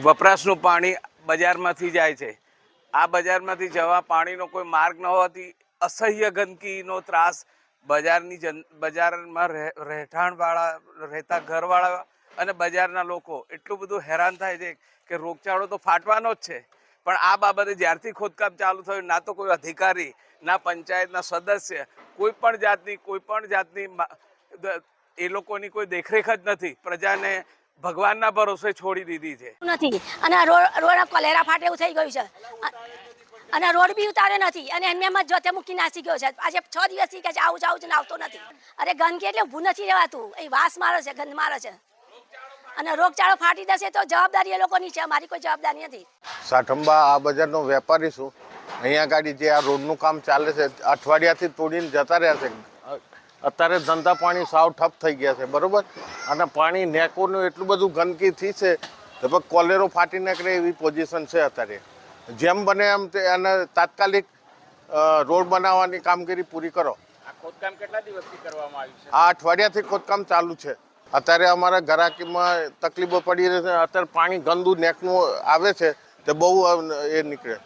વપરાશનું પાણી બજારમાંથી જાય છે. આ બજારમાંથી જવા પાણીનો કોઈ માર્ગ ન હોવાથી અસહ્ય ગંદકીનો ત્રાસ બજારમાં રહેઠાણવાળા રહેતા ઘરવાળા અને બજારના લોકો એટલું બધું હેરાન થાય છે કે રોગચાળો તો ફાટવાનો જ છે. પણ આ બાબતે જ્યારથી ખોદકામ ચાલુ થયું, ના તો કોઈ અધિકારી, ના પંચાયતના સદસ્ય, કોઈ પણ જાતની એ લોકોની કોઈ દેખરેખ જ નથી. પ્રજાને ભગવાનના ભરોસે છોડી દીધી છે નથી. અને રોડ કોલેરા ફાટે એવું થઈ ગયું છે અને રોડ બી ઉતારે નથી અને એમ જ જોતે મૂકી નાસી ગયો છે. આજે 6 દિવસથી કે આવું જાઉં છે ને આવતો નથી. અરે ગંદકી એટલે ઊભું નથી રહેવાતું. એ વાસ મારે છે, ગંધ મારે છે અને રોગચાળો ફાટી જશે તો જવાબદારી એ લોકોની છે, મારી કોઈ જવાબદારી નથી. સાઠંબા આ બજારનો વેપારી છું. અહીંયા ગાડી જે આ રોડનું કામ ચાલે છે, અઠવાડિયાથી તોડીને જતા રહ્યા છે. અત્યારે ધંધા પાણી સાવ ઠપ થઈ ગયા છે, બરાબર. અને પાણી નેકોનું એટલું બધું ગંદકીથી છે કે કોલેરો ફાટી નીકળે એવી પોઝિશન છે અત્યારે. જેમ બને એમ એને તાત્કાલિક રોડ બનાવવાની કામગીરી પૂરી કરો. આ ખોદકામ કેટલા દિવસથી કરવામાં આવ્યું છે? આ અઠવાડિયાથી ખોદકામ ચાલુ છે. અત્યારે અમારા ઘરાકીમાં તકલીફો પડી રહી છે. અત્યારે પાણી ગંદુ નેકનું આવે છે તે બહુ એ નીકળે.